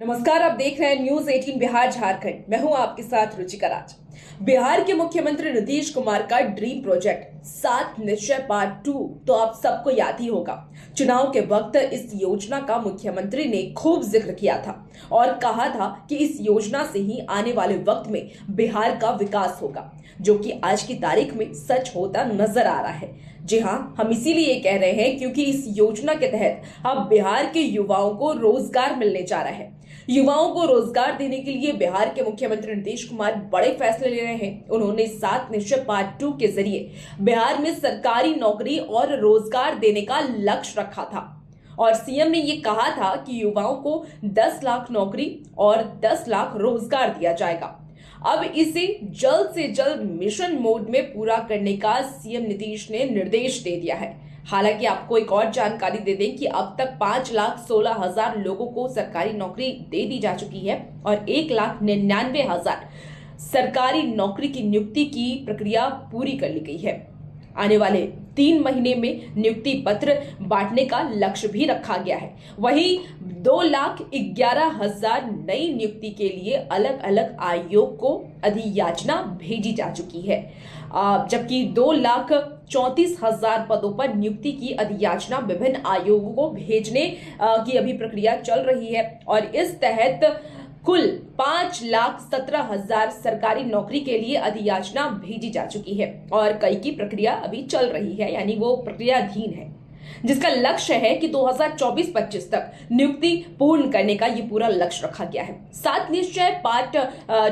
नमस्कार, आप देख रहे हैं न्यूज 18 बिहार झारखंड। मैं हूं आपके साथ रुचिका राज। बिहार के मुख्यमंत्री नीतीश कुमार का ड्रीम प्रोजेक्ट 7 निश्चय पार्ट 2 तो आप सबको याद ही होगा। चुनाव के वक्त इस योजना का मुख्यमंत्री ने खूब जिक्र किया था और कहा था कि इस योजना से ही आने वाले वक्त में बिहार का विकास होगा, जो कि आज की तारीख में सच होता नजर आ रहा है। जी हां, हम इसीलिए कह रहे हैं क्योंकि इस योजना के तहत अब बिहार के युवाओं को रोजगार मिलने जा रहा है। युवाओं को रोजगार देने के लिए बिहार के मुख्यमंत्री नीतीश कुमार बड़े फैसले ले रहे हैं। उन्होंने 7 निश्चय पार्ट 2 के जरिए बिहार में सरकारी नौकरी और रोजगार देने का लक्ष्य रखा था और सीएम ने ये कहा था कि युवाओं को 10 लाख नौकरी और 10 लाख रोजगार दिया जाएगा। अब इसे जल्द से जल्द मिशन मोड में पूरा करने का सीएम नीतीश ने निर्देश दे दिया है। हालांकि आपको एक और जानकारी दे दें कि अब तक 5,16,000 लोगों को सरकारी नौकरी दे दी जा चुकी है और 1,99,000 सरकारी नौकरी की नियुक्ति की प्रक्रिया पूरी कर ली गई है। आने वाले 3 महीने में नियुक्ति पत्र बांटने का लक्ष्य भी रखा गया है। वहीं 2,11,000 नई नियुक्ति के लिए अलग अलग आयोग को अधियाचना भेजी जा चुकी है, जबकि 2,34,000 पदों पर नियुक्ति की अधियाचना विभिन्न आयोगों को भेजने की अभी प्रक्रिया चल रही है और इस तहत कुल 5,17,000 सरकारी नौकरी के लिए अधियाचना भेजी जा चुकी है और कई की प्रक्रिया अभी चल रही है, यानी वो प्रक्रियाधीन है, जिसका लक्ष्य है कि 2024-25 तक नियुक्ति पूर्ण करने का ये पूरा लक्ष्य रखा गया है। 7 निश्चय पार्ट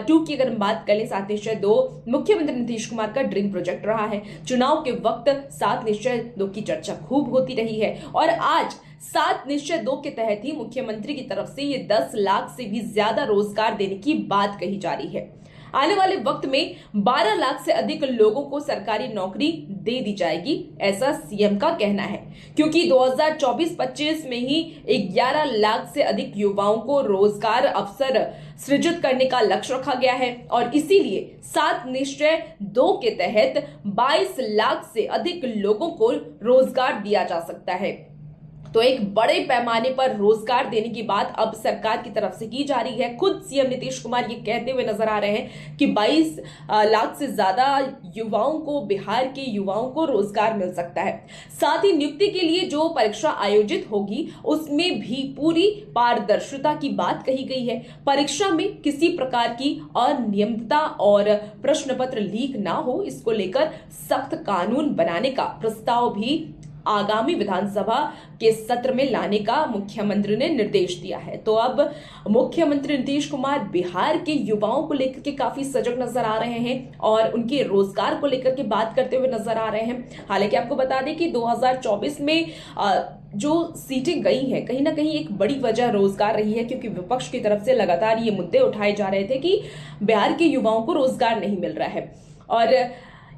2 की अगर हम बात करें, 7 निश्चय 2 मुख्यमंत्री नीतीश कुमार का ड्रीम प्रोजेक्ट रहा है। चुनाव के वक्त 7 निश्चय 2 की चर्चा खूब होती रही है और आज 7 निश्चय 2 के तहत ही मुख्यमंत्री की तरफ से ये 10 लाख से भी ज्यादा रोजगार देने की बात कही जा रही है। आने वाले वक्त में 12 लाख से अधिक लोगों को सरकारी नौकरी दे दी जाएगी, ऐसा सीएम का कहना है, क्योंकि 2024-25 में ही 11 लाख से अधिक युवाओं को रोजगार अवसर सृजित करने का लक्ष्य रखा गया है और इसीलिए 7 निश्चय 2 के तहत 22 लाख से अधिक लोगों को रोजगार दिया जा सकता है। तो एक बड़े पैमाने पर रोजगार देने की बात अब सरकार की तरफ से की जा रही है। खुद सीएम नीतीश कुमार ये कहते हुए नजर आ रहे हैं कि 22 लाख से ज्यादा युवाओं को, बिहार के युवाओं को रोजगार मिल सकता है। साथ ही नियुक्ति के लिए जो परीक्षा आयोजित होगी उसमें भी पूरी पारदर्शिता की बात कही गई है। परीक्षा में किसी प्रकार की अनियमितता और प्रश्न पत्र लीक ना हो, इसको लेकर सख्त कानून बनाने का प्रस्ताव भी आगामी विधानसभा के सत्र में लाने का मुख्यमंत्री ने निर्देश दिया है। तो अब मुख्यमंत्री नीतीश कुमार बिहार के युवाओं को लेकर के काफी सजग नजर आ रहे हैं और उनके रोजगार को लेकर के बात करते हुए नजर आ रहे हैं। हालांकि आपको बता दें कि 2024 में जो सीटें गई हैं, कहीं ना कहीं एक बड़ी वजह रोजगार रही है, क्योंकि विपक्ष की तरफ से लगातार ये मुद्दे उठाए जा रहे थे कि बिहार के युवाओं को रोजगार नहीं मिल रहा है और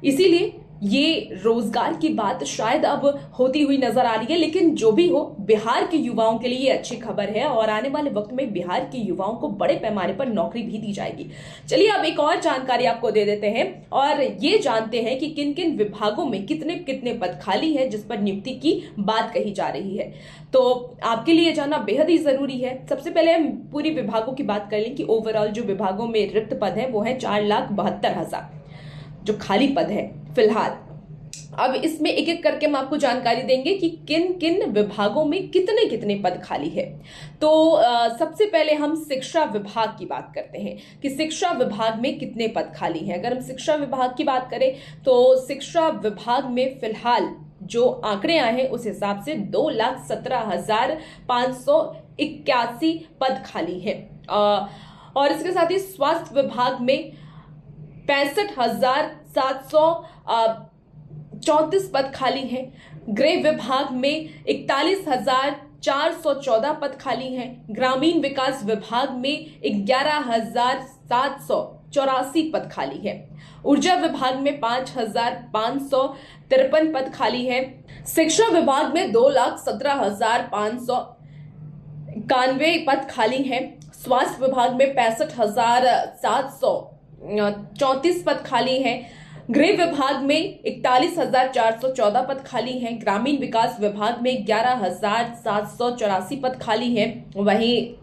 इसीलिए ये रोजगार की बात शायद अब होती हुई नजर आ रही है। लेकिन जो भी हो, बिहार के युवाओं के लिए ये अच्छी खबर है और आने वाले वक्त में बिहार के युवाओं को बड़े पैमाने पर नौकरी भी दी जाएगी। चलिए अब एक और जानकारी आपको दे देते हैं और ये जानते हैं कि किन किन विभागों में कितने कितने पद खाली है जिस पर नियुक्ति की बात कही जा रही है। तो आपके लिए जानना बेहद ही जरूरी है। सबसे पहले हम पूरी विभागों की बात कर लें कि ओवरऑल जो विभागों में रिक्त पद है वो है 4,72,000 जो खाली पद है फिलहाल। अब इसमें एक एक करके हम आपको जानकारी देंगे कि किन किन विभागों में कितने कितने पद खाली है। तो सबसे पहले हम शिक्षा विभाग की बात करते हैं कि शिक्षा विभाग में कितने पद खाली हैं। अगर हम शिक्षा विभाग की बात करें तो शिक्षा विभाग में फिलहाल जो आंकड़े आए हैं उस हिसाब से 2,17,581 पद खाली है और इसके साथ ही स्वास्थ्य विभाग में 65,734 पद खाली हैं। गृह विभाग में 41,414 पद खाली हैं। ग्रामीण विकास विभाग में 11,784 पद खाली है। ऊर्जा विभाग में 5,553 पद खाली है। शिक्षा विभाग में 2,17,591 पद खाली हैं। स्वास्थ्य विभाग में 65,734 पद खाली हैं। गृह विभाग में 41,414 पद खाली हैं। ग्रामीण विकास विभाग में 11,784 पद खाली हैं। वहीं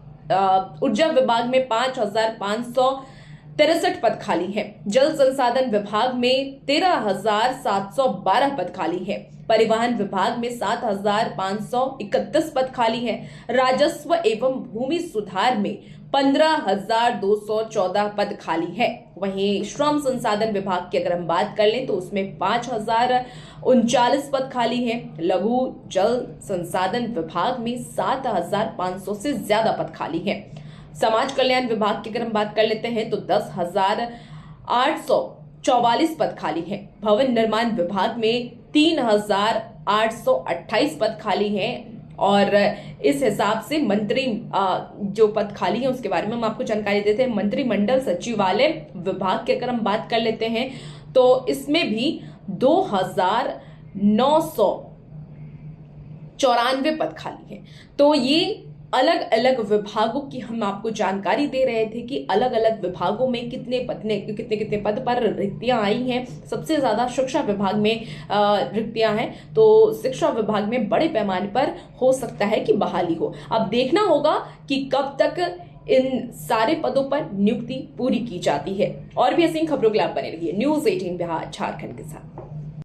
ऊर्जा विभाग में 5,563 पद खाली हैं। जल संसाधन विभाग में 13,712 पद खाली हैं। परिवहन विभाग में 7,531 पद खाली हैं। राजस्व एवं भूमि सुधार में 15,214 पद खाली है। वहीं श्रम संसाधन विभाग की अगर हम बात कर लें तो उसमें 5,039 पद खाली हैं। लघु जल संसाधन विभाग में 7,500 से ज्यादा पद खाली हैं। समाज कल्याण विभाग की अगर हम बात कर लेते हैं तो 10,844 पद खाली हैं। भवन निर्माण विभाग में 3,828 पद खाली हैं। और इस हिसाब से मंत्री जो पद खाली है उसके बारे में हम आपको जानकारी देते हैं। मंत्रिमंडल सचिवालय विभाग की अगर हम बात कर लेते हैं तो इसमें भी 2,994 पद खाली हैं। तो ये अलग अलग विभागों की हम आपको जानकारी दे रहे थे कि अलग अलग विभागों में कितने पद पर रिक्तियां आई हैं। सबसे ज्यादा शिक्षा विभाग में रिक्तियां हैं, तो शिक्षा विभाग में बड़े पैमाने पर हो सकता है कि बहाली हो। अब देखना होगा कि कब तक इन सारे पदों पर नियुक्ति पूरी की जाती है। और भी ऐसी खबरों के लिए आप बने रहिए न्यूज़ 18 बिहार झारखंड के साथ।